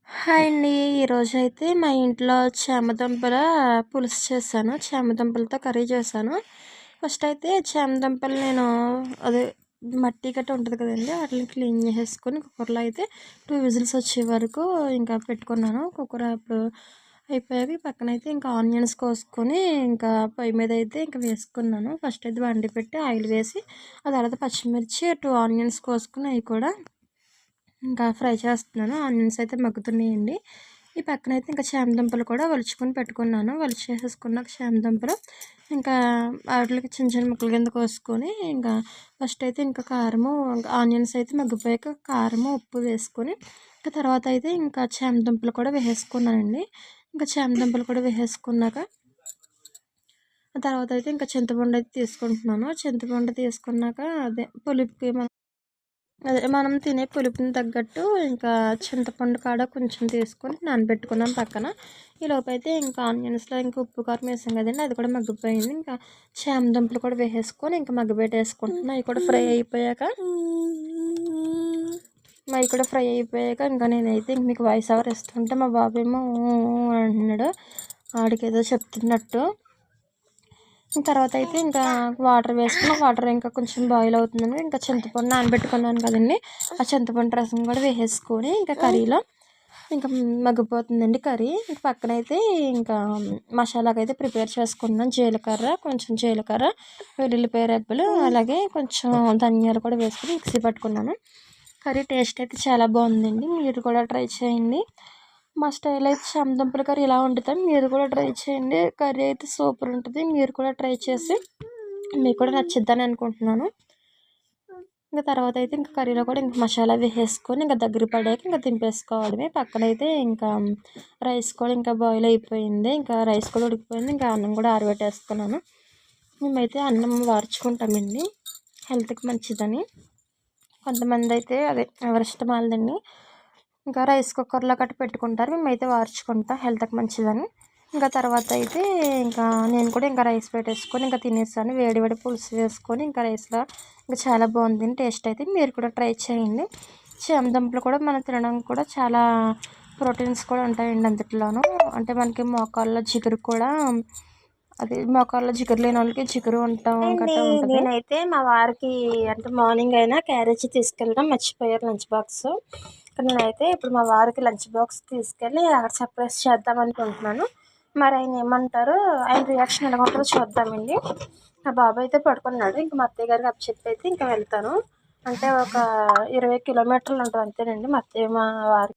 Hi అండి. ఈరోజైతే మా ఇంట్లో చామదుంపల పులుసు చేశాను. చామదుంపలతో కర్రీ చేశాను. ఫస్ట్ అయితే చామదుంపలు నేను అదే మట్టి గట్ట ఉంటుంది కదండీ! వాటిని క్లీన్ చేసేసుకొని కుక్కర్‌లో అయితే 2 విజిల్స్ వచ్చే వరకు ఇంకా పెట్టుకున్నాను. కుక్కర్ అప్పుడు అయిపోయాక పక్కనైతే ఇంకా ఆనియన్స్ కోసుకొని ఇంకా పొయ్యి మీద అయితే ఇంకా వేసుకున్నాను. ఫస్ట్ అయితే బండి పెట్టి ఆయిల్ వేసి ఆ తర్వాత పచ్చిమిర్చి 2 ఆనియన్స్ కోసుకొని అవి కూడా ఇంకా ఫ్రై చేస్తున్నాను. ఆనియన్స్ అయితే మగ్గుతున్నాయండి. ఈ పక్కనైతే ఇంకా చామదుంపలు కూడా ఒలుచుకొని పెట్టుకున్నాను. ఒలిచేసేసుకున్నాక చామదుంపలు ఇంకా వాటికి చిన్న చిన్న ముక్కల కింద కోసుకొని ఇంకా ఫస్ట్ అయితే ఇంకా కారము ఆనియన్స్ అయితే మగ్గిపోయాక కారము ఉప్పు వేసుకొని ఇంకా తర్వాత అయితే ఇంకా చామదుంపలు కూడా వేసేసుకున్నానండి. ఇంకా చామదుంపలు కూడా వేసేసుకున్నాక ఆ తర్వాత అయితే ఇంకా చింతపండు అయితే తీసుకుంటున్నాను. చింతపండు తీసుకున్నాక అదే పులుపుకి మనం తినే పులుపుని తగ్గట్టు ఇంకా చింతపండు కాడ కొంచెం తీసుకొని నానబెట్టుకున్నాం పక్కన. ఈలోపైతే ఇంకా ఆనియన్స్‌లో ఇంకా ఉప్పు, కారం వేసాం కదండీ! అది కూడా మగ్గిపోయింది. ఇంకా చామదుంపలు కూడా వేసేసుకొని ఇంకా మగ్గబెట్టేసుకుంటున్నా. అవి కూడా ఫ్రై అయిపోయాక ఇంకా నేనైతే ఇంక మీకు వాయిస్ ఓవర్ ఇస్తుంటే మా బాబేమో ఊ ఊ అంటున్నాడు. ఆడికేదో చెప్తున్నట్టు. తర్వాత అయితే ఇంకా వాటర్ వేసుకుని వాటర్ ఇంకా కొంచెం బాయిల్ అవుతుందని ఇంకా చింతపండు నానబెట్టుకున్నాను కదండీ! ఆ చింతపండు రసం కూడా వేసేసుకొని ఇంకా కర్రీలో ఇంకా మగ్గిపోతుందండి కర్రీ. ఇంక పక్కనైతే ఇంకా మసాలాకైతే ప్రిపేర్ చేసుకున్నాను. జీలకర్ర, వెల్లుల్లిపాయ రెబ్బలు అలాగే కొంచెం ధనియాలు కూడా వేసుకొని మిక్సీ పట్టుకున్నాను. కర్రీ టేస్ట్ అయితే చాలా బాగుందండి. మీరు కూడా ట్రై చేయండి. మా స్టైల్ అయితే చామదుంపల కర్రీ ఇలా వండుతాం. మీరు కూడా ట్రై చేయండి. కర్రీ అయితే సూపర్ ఉంటుంది. మీరు కూడా ట్రై చేసి మీకు కూడా నచ్చిద్దని అనుకుంటున్నాను. ఇంకా తర్వాత అయితే ఇంకా కర్రీలో కూడా ఇంకా మసాలా వేసేసుకొని ఇంకా దగ్గర పడాక ఇంకా దింపేసుకోవడమే. పక్కనైతే ఇంకా రైస్ కూడా ఇంకా బాయిల్ అయిపోయింది. ఇంకా రైస్ కూడా ఉడికిపోయింది. ఇంకా అన్నం కూడా ఆరబెట్టేసుకున్నాను. మేమైతే అన్నం వార్చుకుంటామండి హెల్త్కి మంచిదని. కొంతమంది అయితే అదే ఎవరిష్టం వాళ్ళదండి. ఇంకా రైస్ కుక్కర్లో కట్టి పెట్టుకుంటారు. మేమైతే వార్చుకుంటాం హెల్త్కి మంచిదని. ఇంకా తర్వాత అయితే ఇంకా నేను కూడా ఇంకా రైస్ పెట్టేసుకొని ఇంకా తినేసాను. వేడి వేడి పులుసు వేసుకొని ఇంకా రైస్లో ఇంకా చాలా బాగుంది టేస్ట్ అయితే. మీరు కూడా ట్రై చేయండి. చామదుంపలు కూడా మనం తినడానికి కూడా చాలా ప్రోటీన్స్ కూడా ఉంటాయండి అందులోనూ. అంటే మనకి మోకాళ్ళలో జిగురు లేని వాళ్ళకి జిగురు ఉంటాం గట్టా ఉంటుంది. నేనైతే మా వారికి అంటే మార్నింగ్ అయినా క్యారేజీ తీసుకెళ్ళడం మర్చిపోయారు లంచ్ బాక్స్. నేనైతే ఇప్పుడు మా వారికి లంచ్ బాక్స్ తీసుకెళ్ళి అక్కడ సర్ప్రైజ్ చేద్దాం అనుకుంటున్నాను. మరి ఆయన ఏమంటారో ఆయన రియాక్షన్ ఎలా ఉంటుందో చూద్దామండి. మా బాబు అయితే పడుకున్నాడు. ఇంక మా అత్తయ్య గారికి అప్పచెప్పి అయితే ఇంకా వెళ్తాను. అంటే ఒక 20 కిలోమీటర్లు ఉంటుంది అంతేనండి మా వారికి.